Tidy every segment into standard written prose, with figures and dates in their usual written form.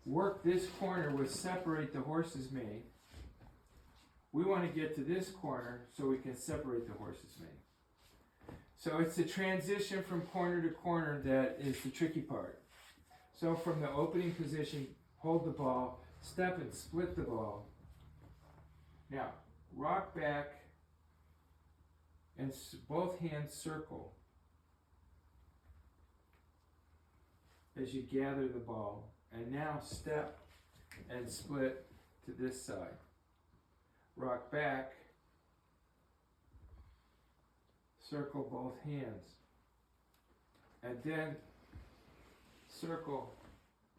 work this corner with separate the horse's mane. We want to get to this corner so we can separate the horse's mane. So it's the transition from corner to corner that is the tricky part. So from the opening position, hold the ball, step and split the ball. Now, rock back and both hands circle as you gather the ball. And now step and split to this side. Rock back, circle both hands, and then circle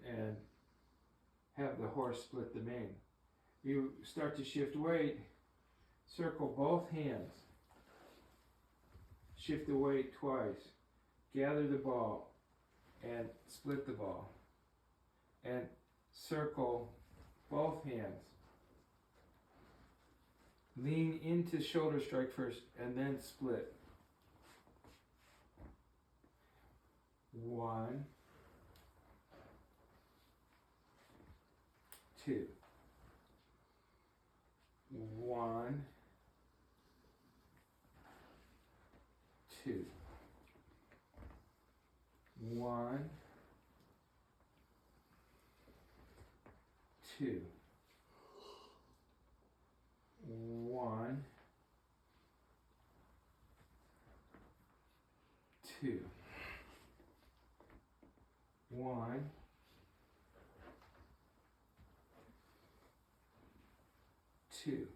and have the horse split the mane. You start to shift weight, circle both hands, shift the weight twice, gather the ball and split the ball, and circle both hands. Lean into shoulder strike first and then split. 1, 2. 1, 2. 1, 2. 1, 2. 1, 2.